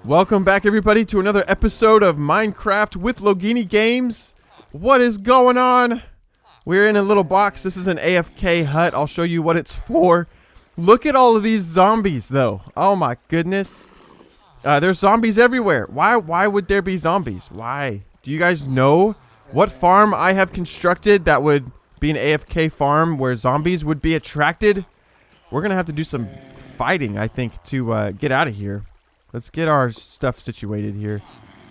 Welcome back, everybody, to another episode of Minecraft with Logeeny Games. What is going on? We're in a little box. This is an AFK hut. I'll show you what it's for. Look at all of these zombies, though. Oh my goodness. There's zombies everywhere. Why would there be zombies? Why? Do you guys know what farm I have constructed that would be an AFK farm where zombies would be attracted? We're gonna have to do some fighting, I think, to get out of here. Let's get our stuff situated here.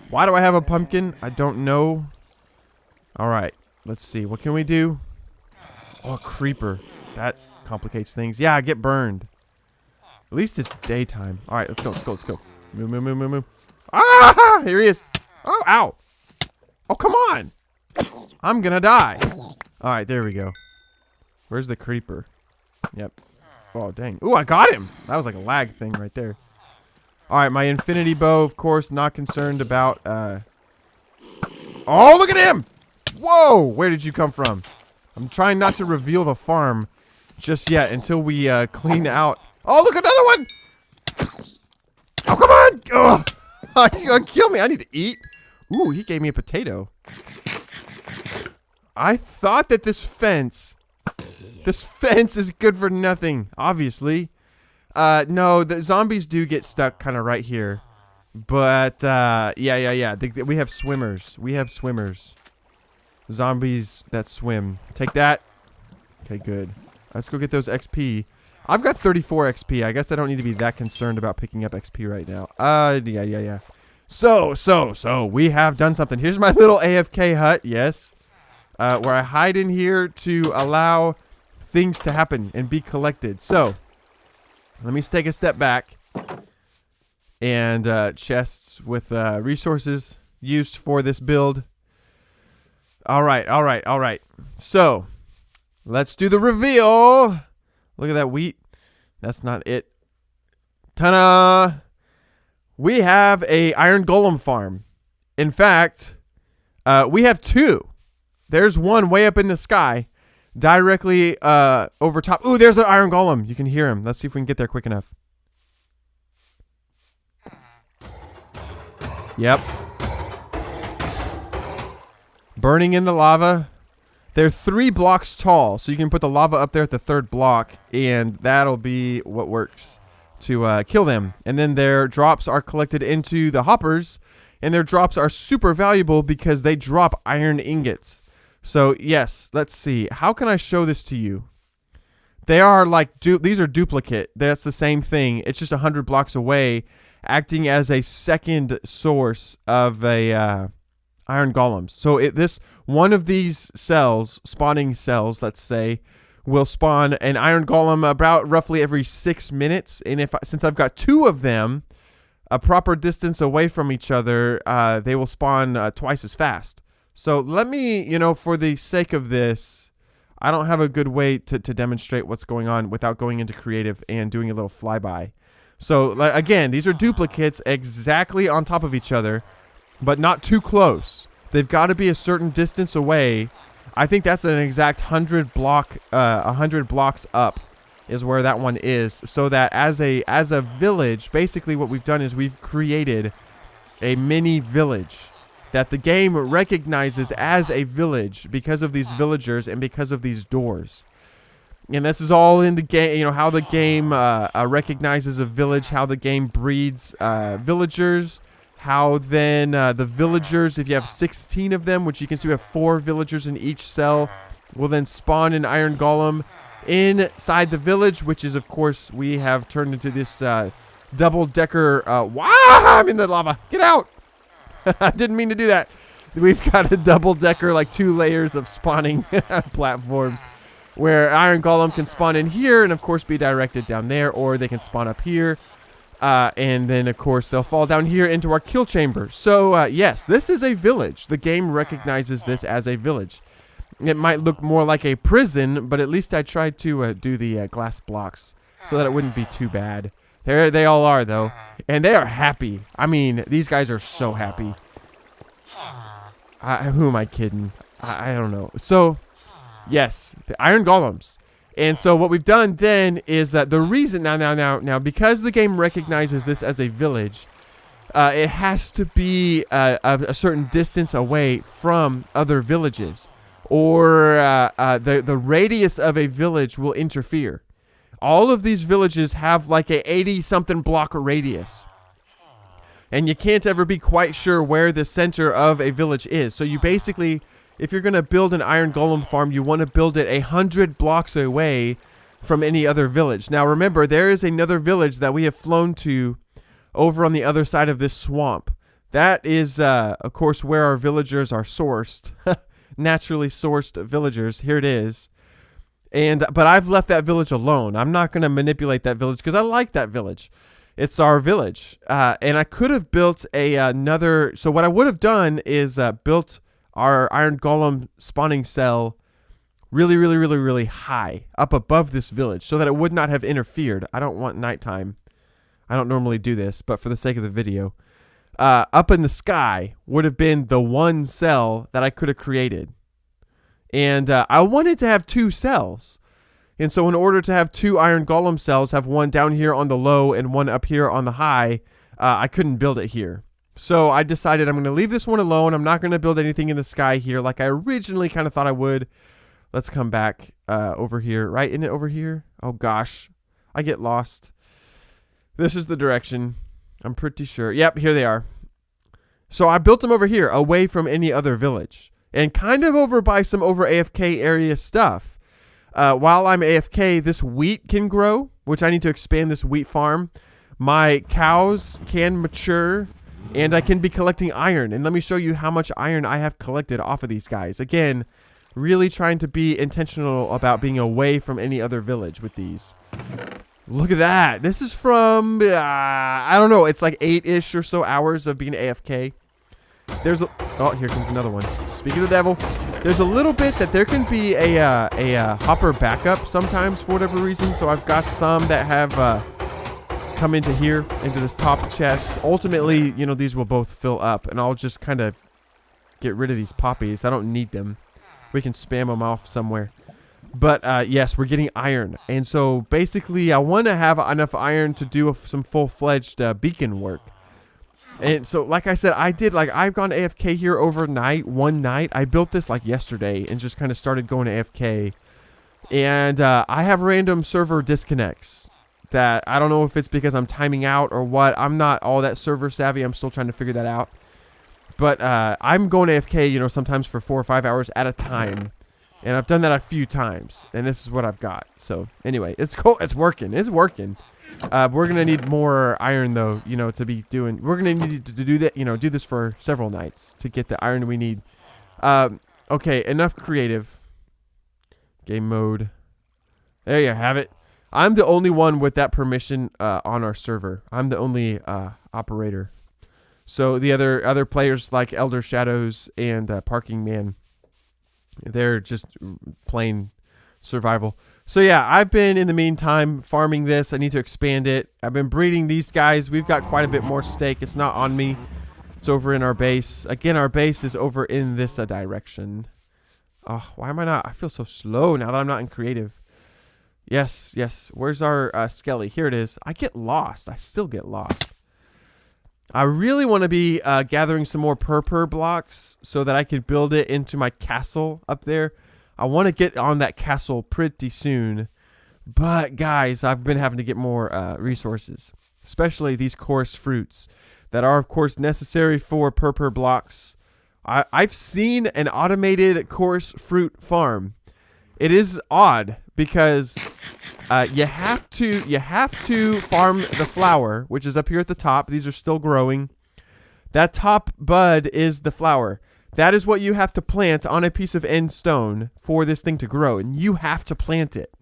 Why do I have a pumpkin? I don't know. Alright, let's see. What can we do? Oh, a creeper. That complicates things. Yeah, I get burned. At least it's daytime. Alright, let's go. Move. Ah! Here he is. Oh, ow. Oh, come on. I'm gonna die. Alright, there we go. Where's the creeper? Yep. Oh, dang. Ooh, I got him. That was like a lag thing right there. Alright, my infinity bow, of course, not concerned about, Oh, look at him! Whoa! Where did you come from? I'm trying not to reveal the farm just yet until we, clean out. Oh, look, another one! Oh, come on! Oh, he's gonna kill me. I need to eat. Ooh, he gave me a potato. I thought that this fence is good for nothing, obviously. No, the zombies do get stuck kind of right here. But, yeah. We have swimmers. Zombies that swim. Take that. Okay, good. Let's go get those XP. I've got 34 XP. I guess I don't need to be that concerned about picking up XP right now. Yeah. So, we have done something. Here's my little AFK hut, yes. Where I hide in here to allow things to happen and be collected. So, let me take a step back. And chests with resources used for this build. All right. So, let's do the reveal. Look at that wheat. That's not it. Ta-da! We have a iron golem farm. In fact, we have two. There's one way up in the sky. Directly over top. Ooh, there's an iron golem. You can hear him. Let's see if we can get there quick enough. Yep. Burning in the lava. They're 3 blocks tall, so you can put the lava up there at the 3rd block, and that'll be what works to kill them. And then their drops are collected into the hoppers, and their drops are super valuable because they drop iron ingots. So, yes, let's see. How can I show this to you? They are like, these are duplicate. That's the same thing. It's just 100 blocks away, acting as a second source of a iron golems. So, one of these cells, spawning cells, let's say, will spawn an iron golem about roughly every 6 minutes. And since I've got 2 of them, a proper distance away from each other, they will spawn twice as fast. So let me, for the sake of this, I don't have a good way to demonstrate what's going on without going into creative and doing a little flyby. So again, these are duplicates exactly on top of each other, but not too close. They've got to be a certain distance away. I think that's an exact 100 blocks up is where that one is. So that as a village, basically what we've done is we've created a mini village that the game recognizes as a village because of these villagers and because of these doors. And this is all in the game, how the game recognizes a village, how the game breeds villagers, how then the villagers, if you have 16 of them, which you can see we have 4 villagers in each cell, will then spawn an iron golem inside the village, which is, of course, we have turned into this double-decker... wow! I'm in the lava! Get out! I didn't mean to do that. We've got a double-decker, like 2 layers of spawning platforms where iron golem can spawn in here and, of course, be directed down there, or they can spawn up here. And then, of course, they'll fall down here into our kill chamber. So, yes, this is a village. The game recognizes this as a village. It might look more like a prison, but at least I tried to do the glass blocks so that it wouldn't be too bad. There they all are, though. And they are happy. I mean, these guys are so happy. Who am I kidding? I don't know. So, yes, the iron golems. And so what we've done then is the reason now, because the game recognizes this as a village, it has to be a certain distance away from other villages, or the radius of a village will interfere. All of these villages have like a 80-something block radius. And you can't ever be quite sure where the center of a village is. So you basically, if you're going to build an iron golem farm, you want to build it 100 blocks away from any other village. Now remember, there is another village that we have flown to over on the other side of this swamp. That is, of course, where our villagers are sourced. Naturally sourced villagers. Here it is. But I've left that village alone. I'm not going to manipulate that village because I like that village. It's our village. And I could have built another. So what I would have done is built our iron golem spawning cell really, really, really, really high up above this village so that it would not have interfered. I don't want nighttime. I don't normally do this, but for the sake of the video, up in the sky would have been the one cell that I could have created. And I wanted to have 2 cells. And so in order to have 2 iron golem cells, have one down here on the low and one up here on the high, I couldn't build it here. So I decided I'm going to leave this one alone. I'm not going to build anything in the sky here like I originally kind of thought I would. Let's come back over here. Right? Isn't it over here? Oh, gosh. I get lost. This is the direction. I'm pretty sure. Yep, here they are. So I built them over here, away from any other village. And kind of over by some over AFK area stuff. While I'm AFK, this wheat can grow, which I need to expand this wheat farm. My cows can mature, and I can be collecting iron. And let me show you how much iron I have collected off of these guys. Again, really trying to be intentional about being away from any other village with these. Look at that. This is from, I don't know, it's like 8-ish or so hours of being AFK. There's oh, here comes another one. Speak of the devil. There's a little bit that there can be a hopper backup sometimes for whatever reason. So I've got some that have come into here, into this top chest. Ultimately, you know, these will both fill up, and I'll just kind of get rid of these poppies. I don't need them. We can spam them off somewhere. But yes, we're getting iron. And so basically I want to have enough iron to do some full-fledged beacon work. And so, like I said, I've gone AFK here overnight, one night. I built this like yesterday and just kind of started going to AFK. And I have random server disconnects that I don't know if it's because I'm timing out or what. I'm not all that server savvy. I'm still trying to figure that out. But I'm going AFK, you know, sometimes for 4 or 5 hours at a time. And I've done that a few times. And this is what I've got. So, anyway, it's cool. It's working. It's working. We're going to need more iron, though, you know, to be doing. We're going to need to do that, you know, do this for several nights to get the iron we need. Okay, enough creative. Game mode. There you have it. I'm the only one with that permission on our server. I'm the only operator. So the other players like Elder Shadows and Parking Man, they're just plain survival. So yeah, I've been in the meantime farming this. I need to expand it. I've been breeding these guys. We've got quite a bit more steak. It's not on me. It's over in our base. Again, our base is over in this direction. Oh, why am I not? I feel so slow now that I'm not in creative. Yes, yes. Where's our Skelly? Here it is. I get lost. I still get lost. I really want to be gathering some more purpur blocks so that I can build it into my castle up there. I want to get on that castle pretty soon. But, guys, I've been having to get more resources, especially these coarse fruits that are, of course, necessary for purpur blocks. I've seen an automated coarse fruit farm. It is odd because you have to farm the flower, which is up here at the top. These are still growing. That top bud is the flower. That is what you have to plant on a piece of end stone for this thing to grow, and you have to plant it.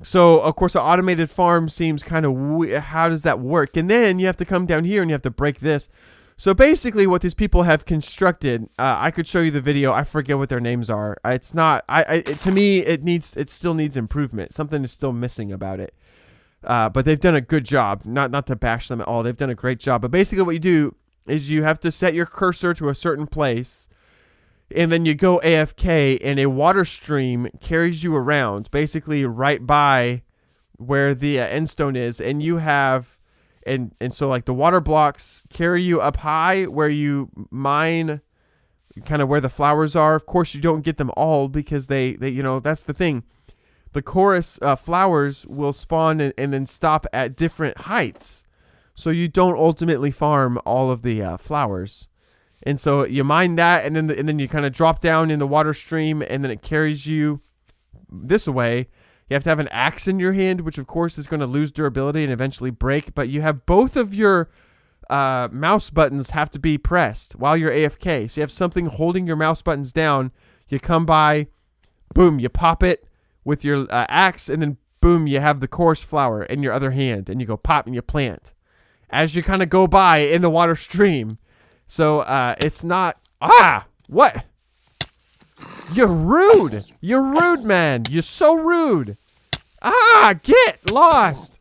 So, of course, an automated farm seems kind of how does that work? And then you have to come down here and you have to break this. So basically what these people have constructed, I could show you the video. I forget what their names are. It's not, to me, it still needs improvement. Something is still missing about it. But they've done a good job. Not to bash them at all. They've done a great job. But basically what you do is you have to set your cursor to a certain place, and then you go AFK, and a water stream carries you around, basically right by where the end stone is, and you have And so like the water blocks carry you up high where you mine kind of where the flowers are. Of course, you don't get them all because they that's the thing. The chorus flowers will spawn and then stop at different heights. So you don't ultimately farm all of the flowers. And so you mine that, and then you kind of drop down in the water stream, and then it carries you this way. You have to have an axe in your hand, which of course is going to lose durability and eventually break. But you have both of your mouse buttons have to be pressed while you're AFK. So you have something holding your mouse buttons down. You come by, boom, you pop it with your axe, and then boom, you have the chorus flower in your other hand, and you go pop and you plant as you kind of go by in the water stream. So it's not what? You're rude. You're rude, man. You're so rude. Get lost.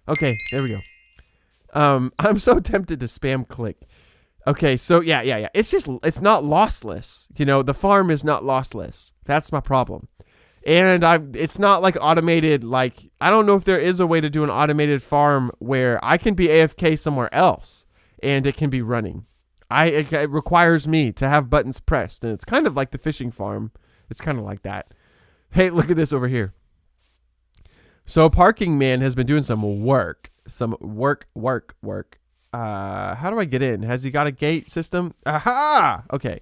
Okay, there we go. I'm so tempted to spam click. Okay, so yeah. It's not lossless. The farm is not lossless. That's my problem. And it's not like automated. Like, I don't know if there is a way to do an automated farm where I can be AFK somewhere else and it can be running. It requires me to have buttons pressed, and it's kind of like the fishing farm. It's kind of like that. Hey, look at this over here. So Parking Man has been doing some work. How do I get in? Has he got a gate system? Aha! Okay.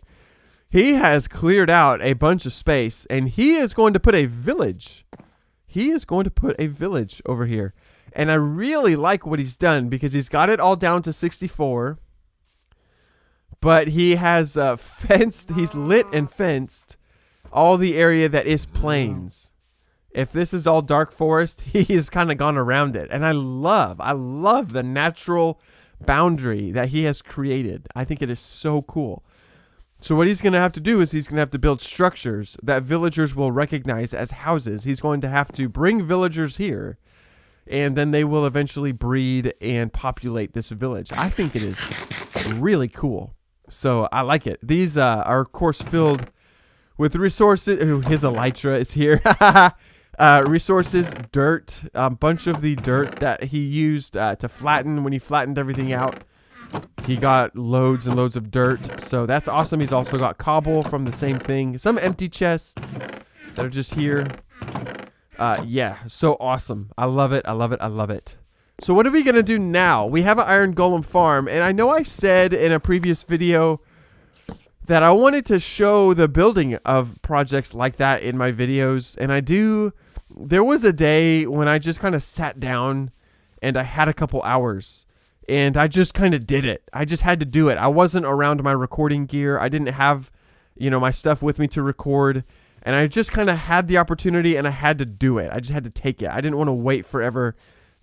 He has cleared out a bunch of space, and he is going to put a village. He is going to put a village over here. And I really like what he's done because he's got it all down to 64. But he has he's lit and fenced all the area that is plains. If this is all dark forest, he has kind of gone around it. And I love the natural boundary that he has created. I think it is so cool. So what he's going to have to do is he's going to have to build structures that villagers will recognize as houses. He's going to have to bring villagers here, and then they will eventually breed and populate this village. I think it is really cool. So I like it. These are, of course, filled with resources. Ooh, his elytra is here. Resources, dirt, a bunch of the dirt that he used to flatten when he flattened everything out. He got loads and loads of dirt. So that's awesome. He's also got cobble from the same thing. Some empty chests that are just here. Yeah, so awesome. I love it. I love it. I love it. So what are we going to do now? We have an iron golem farm, and I know I said in a previous video that I wanted to show the building of projects like that in my videos, and I do. There was a day when I just kind of sat down and I had a couple hours, and I just kind of did it. I just had to do it. I wasn't around my recording gear. I didn't have, my stuff with me to record, and I just kind of had the opportunity, and I had to do it. I just had to take it. I didn't want to wait forever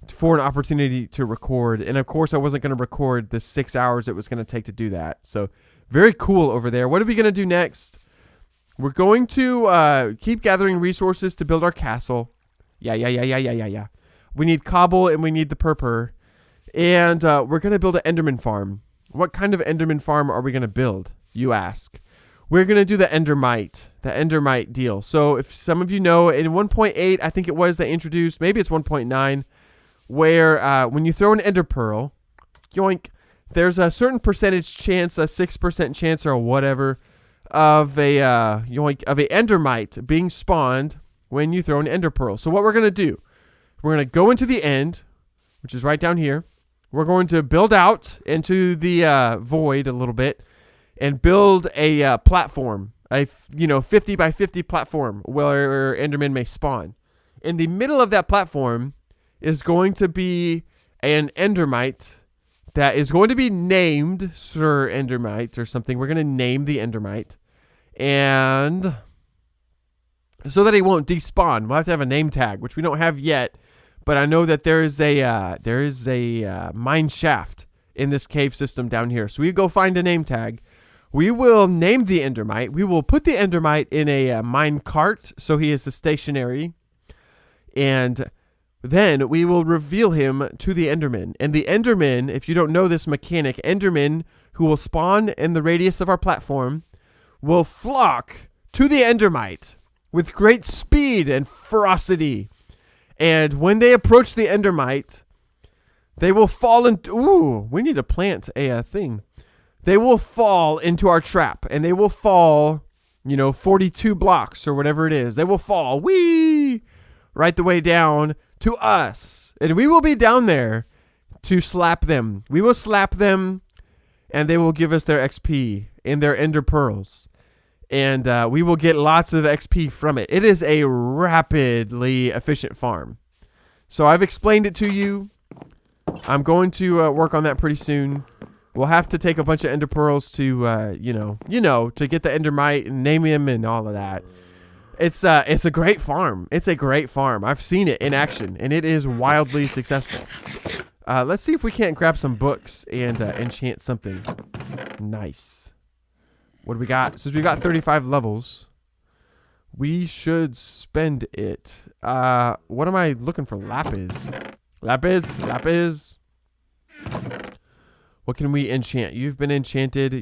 for an opportunity to record, and of course I wasn't going to record the 6 hours it was going to take to do that. So very cool over there. What are we going to do next? We're going to keep gathering resources to build our castle. Yeah. We need cobble and we need the purpur, and we're going to build an enderman farm. What kind of enderman farm are we going to build, you ask? We're going to do the endermite deal. So if some of you know, in 1.8 I think it was, they introduced, maybe it's 1.9, where when you throw an ender pearl, yoink, there's a certain percentage chance, a 6% chance or whatever, of a endermite being spawned when you throw an ender pearl. So what we're going to do, we're going to go into the end, which is right down here. We're going to build out into the void a little bit and build a platform, a 50 by 50 platform where endermen may spawn. In the middle of that platform is going to be an endermite that is going to be named Sir Endermite or something. We're going to name the endermite, and so that he won't despawn, we'll have to have a name tag, which we don't have yet. But I know that there is a mine shaft in this cave system down here. So we go find a name tag. We will name the endermite. We will put the endermite in a mine cart, so he is stationary, and then we will reveal him to the enderman. And the enderman, if you don't know this mechanic, endermen who will spawn in the radius of our platform will flock to the endermite with great speed and ferocity. And when they approach the endermite, They will fall into... Ooh, we need to plant a thing. They will fall into our trap, and they will fall, 42 blocks or whatever it is. They will fall, right the way down to us. And we will be down there to slap them. We will slap them, and they will give us their XP and their ender pearls. And we will get lots of XP from it. It is a rapidly efficient farm. So I've explained it to you. I'm going to work on that pretty soon. We'll have to take a bunch of ender pearls to, to get the endermite and name him and all of that. It's a great farm. It's a great farm. I've seen it in action, and it is wildly successful. Let's see if we can't grab some books and enchant something nice. What do we got? Since we got 35 levels, we should spend it. What am I looking for? Lapis. Lapis. What can we enchant? You've been enchanted.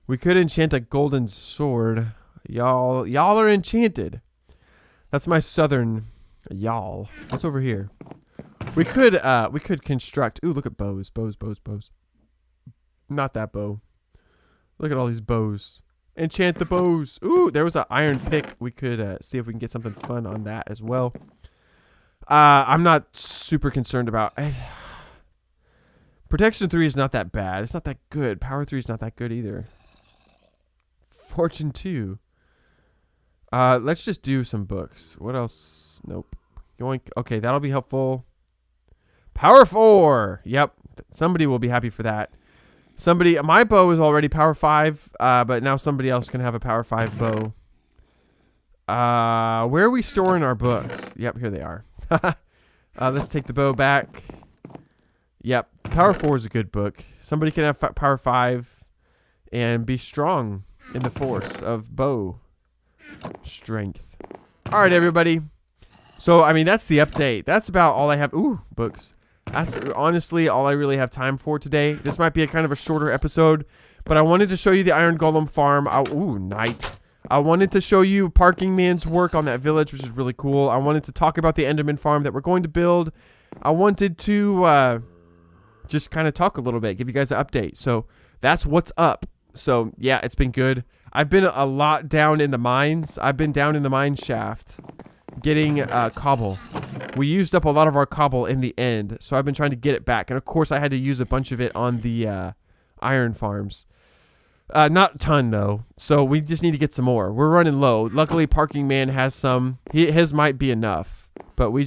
We could enchant a golden sword. Y'all are enchanted. That's my southern y'all. What's over here? We could construct. Ooh, look at bows. Not that bow. Look at all these bows. Enchant the bows. Ooh, there was an iron pick. We could see if we can get something fun on that as well. I'm not super concerned about... Protection 3 is not that bad. It's not that good. Power 3 is not that good either. Fortune 2. Let's just do some books. What else? Nope. Yoink. Okay, that'll be helpful. Power 4. Yep. Somebody will be happy for that. My bow is already power 5, but now somebody else can have a power 5 bow. Where are we storing our books? Yep, here they are. Let's take the bow back. Yep, power 4 is a good book. Somebody can have power 5 and be strong in the force of bow strength. All right, everybody. So, that's the update. That's about all I have. Ooh, books. That's honestly all I really have time for today. This might be a kind of a shorter episode, but I wanted to show you the Iron Golem farm. Night. I wanted to show you Parking Man's work on that village, which is really cool. I wanted to talk about the Enderman farm that we're going to build. I wanted to just kind of talk a little bit, give you guys an update. So that's what's up. So yeah, it's been good. I've been a lot down in the mines. I've been down in the mine shaft getting cobble. We used up a lot of our cobble in the end, so I've been trying to get it back. And of course, I had to use a bunch of it on the iron farms. Not a ton though, so we just need to get some more. We're running low. Luckily, Parking Man has some. His might be enough, but we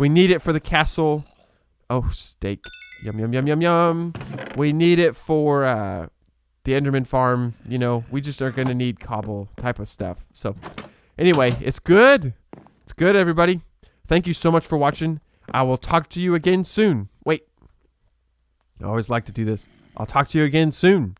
need it for the castle. Oh, steak. Yum, yum, yum, yum, yum. We need it for the Enderman farm. We just are going to need cobble type of stuff. So anyway, it's good. It's good, everybody. Thank you so much for watching. I will talk to you again soon. Wait. I always like to do this. I'll talk to you again soon.